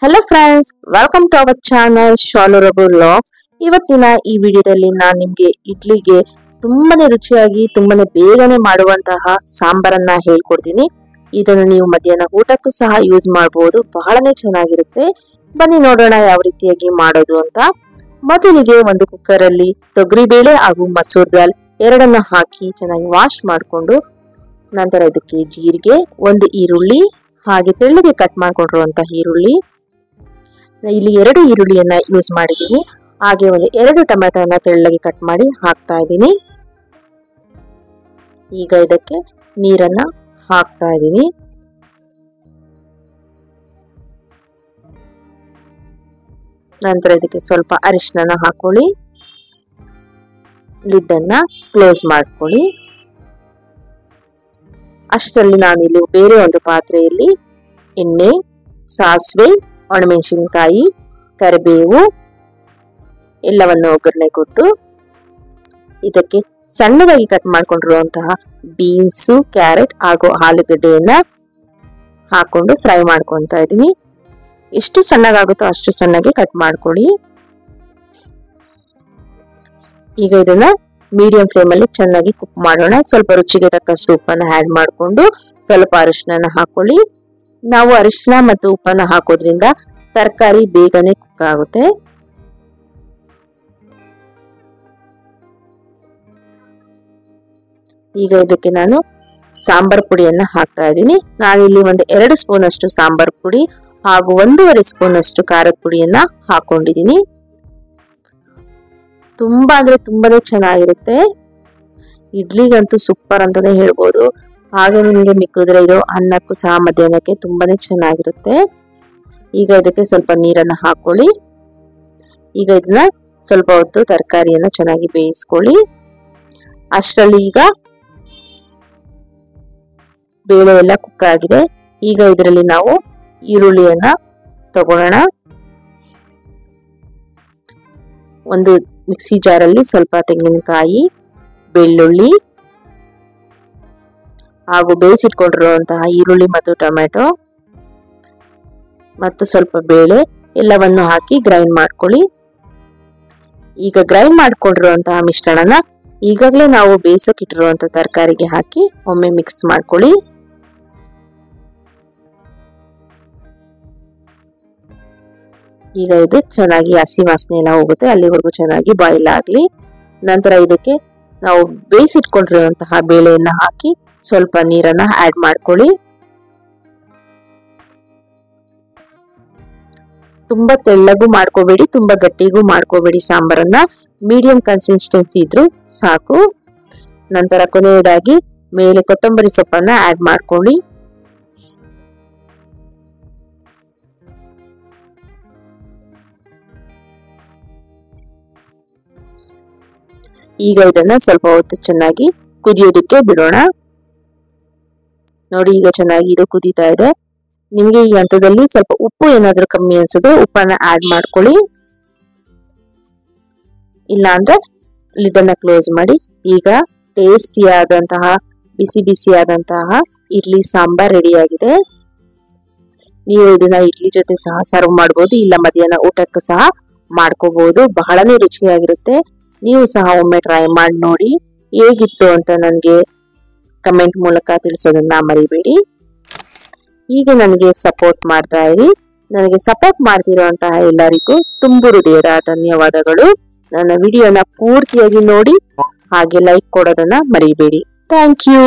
Hello friends, welcome to our channel Shalu Raghu vlogs. ಇವತ್ತಿನ ಈ ವಿಡಿಯೋದಲ್ಲಿ ನಾನು ನಿಮಗೆ ಇಡ್ಲಿಗೆ ತುಂಬಾನೇ ರುಚಿಯಾಗಿ ತುಂಬಾನೇ ಬೇಗನೆ ಮಾಡುವಂತಹ ಸಾಂಬಾರನ್ನ ಹೇಳ್ಕೊಡ್ತೀನಿ. ಇದನ್ನು ನೀವು ಮಧ್ಯಾಹ್ನ ಊಟಕ್ಕೂ ಸಹ ಯೂಸ್ ಮಾಡಬಹುದು. ಬಹಳನೇ ಚೆನ್ನಾಗಿರುತ್ತೆ. ಬನ್ನಿ ನೋಡೋಣ ಯಾವ ರೀತಿಯಾಗಿ ಮಾಡೋದು ಅಂತ. ಮೊದಲಿಗೆ ಒಂದು ಕುಕ್ಕರ್ ಅಲ್ಲಿ ತೊಗರಿಬೇಳೆ ಹಾಗೂ ಮಸೂರ್ ದಾಲ್ ಎರಡನ್ನ ಹಾಕಿ ಚೆನ್ನಾಗಿ ವಾಶ್ ಮಾಡಿಕೊಂಡು ನಂತರ ಇದಕ್ಕೆ ಜೀರಿಗೆ, ಒಂದು ಈರುಳ್ಳಿ ಹಾಗೆ ತೆಳ್ಳಗೆ ಕಟ್ ಮಾಡ್ಕೊಂಡಿರುವಂತಹ ಈರುಳ್ಳಿ, ಇಲ್ಲಿ 2 ಈರುಳ್ಳಿಯನ್ನ ಯೂಸ್ ಮಾಡಿದೀನಿ. ಹಾಗೆ ಒಂದು 2 ಟೊಮೆಟೊನ ತೆಳ್ಳಗೆ ಕಟ್ ಮಾಡಿ ಹಾಕ್ತಾ ಇದ್ದೀನಿ. ಈಗ ಇದಕ್ಕೆ ನೀರನ್ನ ಹಾಕ್ತಾ ಇದ್ದೀನಿ. ನಂತರ ಇದಕ್ಕೆ ಸ್ವಲ್ಪ ಅರಿಶಿನ ಹಾಕೊಳ್ಳಿ. ಲಿಡ್ ಅನ್ನ ಕ್ಲೋಸ್ ಮಾಡ್ಕೊಳ್ಳಿ. ಅಷ್ಟರಲ್ಲಿ ನಾನಿಲ್ಲಿ ಬೇರೆ ಒಂದು ಪಾತ್ರೆಯಲ್ಲಿ ಎಣ್ಣೆ, ಸಾಸಿವೆ, ಒಣಮೆಣಸಿನಕಾಯಿ, ಕರಿಬೇವು ಎಲ್ಲವನ್ನು ಒಗ್ಗರಣೆ ಕೊಟ್ಟು ಇದಕ್ಕೆ ಸಣ್ಣದಾಗಿ ಕಟ್ ಮಾಡ್ಕೊಂಡಿರುವಂತಹ ಬೀನ್ಸು, ಕ್ಯಾರೆಟ್ ಹಾಗೂ ಆಲೂಗಡ್ಡೆಯನ್ನ ಹಾಕೊಂಡು ಫ್ರೈ ಮಾಡ್ಕೊತಾ ಇದ್ದೀನಿ. ಎಷ್ಟು ಸಣ್ಣಗಾಗುತ್ತೋ ಅಷ್ಟು ಸಣ್ಣಗೆ ಕಟ್ ಮಾಡ್ಕೊಳ್ಳಿ. ಈಗ ಇದನ್ನ ಮೀಡಿಯಂ ಫ್ಲೇಮ್ ಅಲ್ಲಿ ಚೆನ್ನಾಗಿ ಕುಕ್ ಮಾಡೋಣ. ಸ್ವಲ್ಪ ರುಚಿಗೆ ತಕ್ಕಷ್ಟು ಉಪ್ಪನ್ನ ಆಡ್ ಮಾಡಿಕೊಂಡು ಸ್ವಲ್ಪ ಅರಿಶಿನ ಹಾಕೊಳ್ಳಿ. ನಾವು ಅರಿಶಿನ ಮತ್ತು ಉಪ್ಪನ್ನ ಹಾಕೋದ್ರಿಂದ ತರಕಾರಿ ಬೇಗನೆ ಕುಕ್ ಆಗುತ್ತೆ. ಈಗ ಇದಕ್ಕೆ ನಾನು ಸಾಂಬಾರ್ ಪುಡಿಯನ್ನ ಹಾಕ್ತಾ ಇದ್ದೀನಿ. ನಾನಿಲ್ಲಿ ಒಂದು 2 ಸ್ಪೂನ್ ಅಷ್ಟು ಸಾಂಬಾರ್ ಪುಡಿ ಹಾಗೂ 1.5 ಸ್ಪೂನ್ ಅಷ್ಟು ಖಾರದ ಪುಡಿಯನ್ನ ಹಾಕೊಂಡಿದ್ದೀನಿ. ತುಂಬಾ ಅಂದ್ರೆ ತುಂಬಾನೇ ಚೆನ್ನಾಗಿರುತ್ತೆ. ಇಡ್ಲಿಗಂತೂ ಸೂಪರ್ ಅಂತಾನೆ ಹೇಳ್ಬೋದು. ಹಾಗೆ ನಿಮ್ಗೆ ಮಿಕ್ಕಿದ್ರೆ ಇದು ಅನ್ನಕ್ಕೂ ಸಹ ಮಧ್ಯಾಹ್ನಕ್ಕೆ ತುಂಬಾನೇ ಚೆನ್ನಾಗಿರುತ್ತೆ. ಈಗ ಇದಕ್ಕೆ ಸ್ವಲ್ಪ ನೀರನ್ನ ಹಾಕೊಳ್ಳಿ. ಈಗ ಇದನ್ನ ಸ್ವಲ್ಪ ಹೊತ್ತು ತರಕಾರಿಯನ್ನ ಚೆನ್ನಾಗಿ ಬೇಯಿಸ್ಕೊಳ್ಳಿ. ಅಷ್ಟರಲ್ಲಿ ಈಗ ಬೇಳೆ ಎಲ್ಲ ಕುಕ್ ಆಗಿದೆ. ಈಗ ಇದರಲ್ಲಿ ನಾವು ಈರುಳ್ಳಿಯನ್ನ ತಗೊಳ್ಳೋಣ. ಒಂದು ಮಿಕ್ಸಿ ಜಾರಲ್ಲಿ ಸ್ವಲ್ಪ ತೆಂಗಿನಕಾಯಿ, ಬೆಳ್ಳುಳ್ಳಿ ಹಾಗೂ ಬೇಯಿಸಿಟ್ಕೊಂಡಿರುವಂತಹ ಈರುಳ್ಳಿ ಮತ್ತು ಟೊಮೆಟೊ ಮತ್ತು ಸ್ವಲ್ಪ ಬೇಳೆ ಎಲ್ಲವನ್ನು ಹಾಕಿ ಗ್ರೈಂಡ್ ಮಾಡ್ಕೊಳ್ಳಿ. ಈಗ ಗ್ರೈಂಡ್ ಮಾಡ್ಕೊಂಡಿರುವಂತಹ ಮಿಶ್ರಣನ ಈಗಾಗಲೇ ನಾವು ಬೇಯಿಸೋಕಿಟ್ಟಿರುವಂತಹ ತರಕಾರಿಗೆ ಹಾಕಿ ಒಮ್ಮೆ ಮಿಕ್ಸ್ ಮಾಡ್ಕೊಳ್ಳಿ. ಈಗ ಇದು ಚೆನ್ನಾಗಿ ಹಸಿ ವಾಸನೆ ಎಲ್ಲ ಹೋಗುತ್ತೆ, ಅಲ್ಲಿವರೆಗೂ ಚೆನ್ನಾಗಿ ಬಾಯ್ಲ್ ಆಗ್ಲಿ. ನಂತರ ಇದಕ್ಕೆ ನಾವು ಬೇಯಿಸಿಟ್ಕೊಂಡಿರುವಂತಹ ಬೇಳೆಯನ್ನ ಹಾಕಿ ಸ್ವಲ್ಪ ನೀರನ್ನ ಆಡ್ ಮಾಡ್ಕೊಳ್ಳಿ. ತುಂಬಾ ತೆಳ್ಳಗೂ ಮಾಡ್ಕೋಬೇಡಿ, ತುಂಬಾ ಗಟ್ಟಿಗೂ ಮಾಡ್ಕೋಬೇಡಿ. ಸಾಂಬಾರನ್ನ ಮೀಡಿಯಂ ಕನ್ಸಿಸ್ಟೆನ್ಸಿ ಇದ್ರೂ ಸಾಕು. ನಂತರ ಕೊನೆಯದಾಗಿ ಮೇಲೆ ಕೊತ್ತಂಬರಿ ಸೊಪ್ಪನ್ನ ಆಡ್ ಮಾಡ್ಕೊಳ್ಳಿ. ಈಗ ಇದನ್ನ ಸ್ವಲ್ಪ ಹೊತ್ತು ಚೆನ್ನಾಗಿ ಕುದಿಯೋದಕ್ಕೆ ಬಿಡೋಣ. ನೋಡಿ, ಈಗ ಚೆನ್ನಾಗಿ ಇದು ಕುದೀತಾ ಇದೆ. ನಿಮ್ಗೆ ಈ ಹಂತದಲ್ಲಿ ಸ್ವಲ್ಪ ಉಪ್ಪು ಏನಾದ್ರೂ ಕಮ್ಮಿ ಅನ್ಸಿದ್ರೆ ಉಪ್ಪನ್ನ ಆಡ್ ಮಾಡ್ಕೊಳ್ಳಿ. ಇಲ್ಲ ಅಂದ್ರೆ ಲಿಡ್ ಅನ್ನ ಕ್ಲೋಸ್ ಮಾಡಿ. ಈಗ ಟೇಸ್ಟಿಯಾದಂತಹ ಬಿಸಿ ಬಿಸಿಯಾದಂತಹ ಇಡ್ಲಿ ಸಾಂಬಾರ್ ರೆಡಿ ಆಗಿದೆ. ನೀವು ಇದನ್ನ ಇಡ್ಲಿ ಜೊತೆ ಸಹ ಸರ್ವ್ ಮಾಡಬಹುದು, ಇಲ್ಲ ಮಧ್ಯಾಹ್ನ ಊಟಕ್ಕೂ ಸಹ ಮಾಡ್ಕೋಬಹುದು. ಬಹಳನೇ ರುಚಿಯಾಗಿರುತ್ತೆ. ನೀವು ಸಹ ಒಮ್ಮೆ ಟ್ರೈ ಮಾಡಿ ನೋಡಿ. ಹೇಗಿತ್ತು ಅಂತ ನನಗೆ ಕಮೆಂಟ್ ಮೂಲಕ ತಿಳಿಸೋದನ್ನ ಮರಿಬೇಡಿ. ಈಗ ನನಗೆ ಸಪೋರ್ಟ್ ಮಾಡ್ತಾ ಇರಿ. ನನಗೆ ಸಪೋರ್ಟ್ ಮಾಡ್ತಿರುವಂತಹ ಎಲ್ಲರಿಗೂ ತುಂಬು ಹೃದಯದ ಧನ್ಯವಾದಗಳು. ನನ್ನ ವಿಡಿಯೋನ ಪೂರ್ತಿಯಾಗಿ ನೋಡಿ ಹಾಗೆ ಲೈಕ್ ಕೊಡೋದನ್ನ ಮರಿಬೇಡಿ. Thank you.